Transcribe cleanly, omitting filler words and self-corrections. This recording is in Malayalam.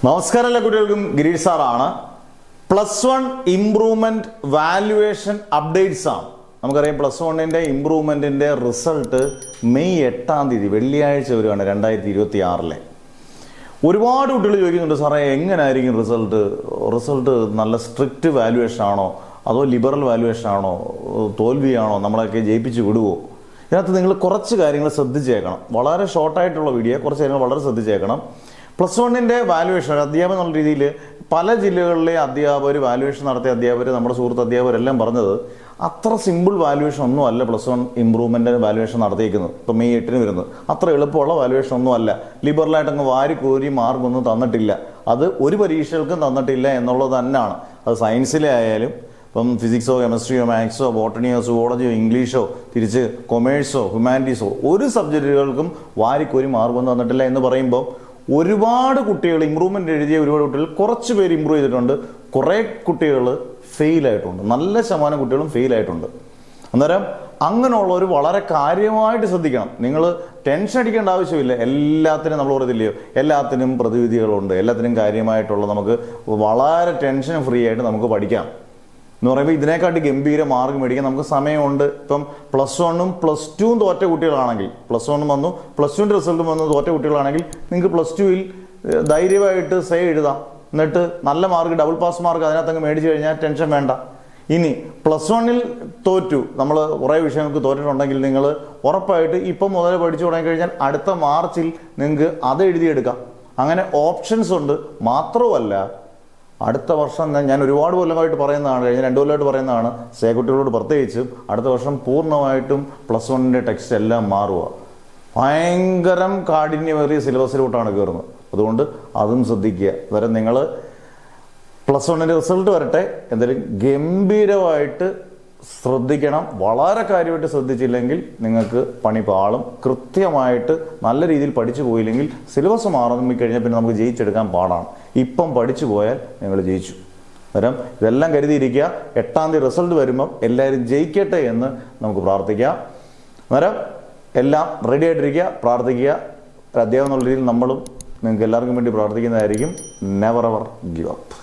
നമസ്കാരം എല്ലാ കുട്ടികൾക്കും ഗിരീഷ് സാറാണ്. +1 ഇംപ്രൂവ്മെന്റ് വാല്യുവേഷൻ അപ്ഡേറ്റ്സ് ആണ്. നമുക്കറിയാം +1 ഇംപ്രൂവ്മെന്റിന്റെ റിസൾട്ട് മെയ് 8 വെള്ളിയാഴ്ച വരുവാണ് 2026. ഒരുപാട് കുട്ടികൾ ചോദിക്കുന്നുണ്ട്, സാറേ എങ്ങനെയായിരിക്കും റിസൾട്ട് നല്ല സ്ട്രിക്റ്റ് വാല്യുവേഷൻ ആണോ അതോ ലിബറൽ വാല്യുവേഷൻ ആണോ, തോൽവിയാണോ, നമ്മളൊക്കെ ജയിപ്പിച്ച് വിടുവോ? ഇതിനകത്ത് നിങ്ങൾ കുറച്ച് കാര്യങ്ങൾ ശ്രദ്ധിച്ചേക്കണം. വളരെ ഷോർട്ടായിട്ടുള്ള വീഡിയോ, കുറച്ച് കാര്യങ്ങൾ വളരെ ശ്രദ്ധിച്ചേക്കണം. +1 വാല്യുവേഷൻ അധ്യാപനം എന്നുള്ള രീതിയിൽ പല ജില്ലകളിലെ അധ്യാപകർ, വാല്യുവേഷൻ നടത്തിയ അധ്യാപകർ, നമ്മുടെ സുഹൃത്ത് അധ്യാപകരെല്ലാം പറഞ്ഞത് അത്ര സിമ്പിൾ വാല്യുവേഷൻ ഒന്നും അല്ല +1 ഇംപ്രൂവ്മെന്റ് വാല്യുവേഷൻ നടത്തിയിരിക്കുന്നത്. ഇപ്പോൾ മെയ് 8 വരുന്നത് അത്ര എളുപ്പമുള്ള വാല്യുവേഷൻ ഒന്നും അല്ല. ലിബറലായിട്ട് അങ്ങ് വാരി കോരി മാർക്കൊന്നും തന്നിട്ടില്ല. അത് ഒരു പരീക്ഷകൾക്കും തന്നിട്ടില്ല എന്നുള്ളത് തന്നെയാണ്. അത് സയൻസിലെ ആയാലും, ഇപ്പം ഫിസിക്സോ കെമിസ്ട്രിയോ മാത്സോ ബോട്ടണിയോ സുവോളജിയോ ഇംഗ്ലീഷോ തിരിച്ച് കൊമേഴ്സോ ഹ്യൂമാനിറ്റീസോ ഒരു സബ്ജക്റ്റുകൾക്കും വാരിക്കോരി മാർക്കൊന്നും തന്നിട്ടില്ല എന്ന് പറയുമ്പോൾ ഒരുപാട് കുട്ടികൾ ഇമ്പ്രൂവ്മെന്റ് എഴുതിയ ഒരുപാട് കുട്ടികൾ കുറച്ച് പേര് ഇമ്പ്രൂവ് ചെയ്തിട്ടുണ്ട്, കുറേ കുട്ടികൾ ഫെയിൽ ആയിട്ടുണ്ട്, നല്ല ശതമാനം കുട്ടികളും ഫെയിൽ ആയിട്ടുണ്ട്. അന്നേരം അങ്ങനെയുള്ളവർ വളരെ കാര്യമായിട്ട് ശ്രദ്ധിക്കണം. നിങ്ങൾ ടെൻഷൻ അടിക്കേണ്ട ആവശ്യമില്ല. എല്ലാത്തിനും നമ്മൾ പറയത്തില്ലയോ, എല്ലാത്തിനും പ്രതിവിധികളുണ്ട്, എല്ലാത്തിനും കാര്യമായിട്ടുള്ള നമുക്ക് വളരെ ടെൻഷൻ ഫ്രീ ആയിട്ട് നമുക്ക് പഠിക്കാം എന്ന് പറയുമ്പോൾ ഇതിനെക്കാട്ടി ഗംഭീര മാർക്ക് മേടിക്കാൻ നമുക്ക് സമയമുണ്ട്. ഇപ്പം +1ഉം +2ഉം തോറ്റ കുട്ടികളാണെങ്കിൽ, +1 വന്നു +2ന്റെ റിസൾട്ടും വന്നു തോറ്റ കുട്ടികളാണെങ്കിൽ നിങ്ങൾക്ക് +2ൽ ധൈര്യമായിട്ട് എഴുതാം. എന്നിട്ട് നല്ല മാർക്ക്, ഡബിൾ പാസ് മാർക്ക് അതിനകത്തങ്ങ് മേടിച്ചു കഴിഞ്ഞാൽ ടെൻഷൻ വേണ്ട. ഇനി +1ൽ തോറ്റു, നമ്മൾ കുറേ വിഷയങ്ങൾക്ക് തോറ്റിട്ടുണ്ടെങ്കിൽ നിങ്ങൾ ഉറപ്പായിട്ട് ഇപ്പം മുതൽ പഠിച്ചു തുടങ്ങിക്കഴിഞ്ഞാൽ അടുത്ത മാർച്ചിൽ നിങ്ങൾക്ക് അത് എഴുതിയെടുക്കാം. അങ്ങനെ ഓപ്ഷൻസ് ഉണ്ട്. മാത്രമല്ല അടുത്ത വർഷം ഞാൻ ഒരുപാട് കൊല്ലമായിട്ട് പറയുന്നതാണ്, കഴിഞ്ഞ 2 കൊല്ലമായിട്ട് പറയുന്നതാണ്, കുട്ടികളോട് പ്രത്യേകിച്ചും അടുത്ത വർഷം പൂർണ്ണമായിട്ടും +1 ടെക്സ്റ്റ് എല്ലാം മാറുക. ഭയങ്കരം കാഠിന്യമേറിയ സിലബസിലോട്ടാണ് കയറുന്നത്. അതുകൊണ്ട് അതും ശ്രദ്ധിക്കുക. അന്നേരം നിങ്ങൾ +1 റിസൾട്ട് വരട്ടെ, എന്തായാലും ഗംഭീരമായിട്ട് ശ്രദ്ധിക്കണം. വളരെ കാര്യമായിട്ട് ശ്രദ്ധിച്ചില്ലെങ്കിൽ നിങ്ങൾക്ക് പണി പാളും. കൃത്യമായിട്ട് നല്ല രീതിയിൽ പഠിച്ചു പോയില്ലെങ്കിൽ സിലബസ് മാറുന്ന കഴിഞ്ഞാൽ പിന്നെ നമുക്ക് ജയിച്ചെടുക്കാൻ പാടാണ്. ഇപ്പം പഠിച്ചു പോയാൽ നിങ്ങൾ ജയിച്ചു. അന്നേരം ഇതെല്ലാം കരുതിയിരിക്കുക. 8 റിസൾട്ട് വരുമ്പം എല്ലാവരും ജയിക്കട്ടെ എന്ന് നമുക്ക് പ്രാർത്ഥിക്കാം. അന്നേരം എല്ലാം റെഡി ആയിട്ടിരിക്കുക, പ്രാർത്ഥിക്കുക. അധ്യാപനം എന്നുള്ള രീതിയിൽ നമ്മളും നിങ്ങൾക്ക് എല്ലാവർക്കും വേണ്ടി പ്രാർത്ഥിക്കുന്നതായിരിക്കും. Never ever give up.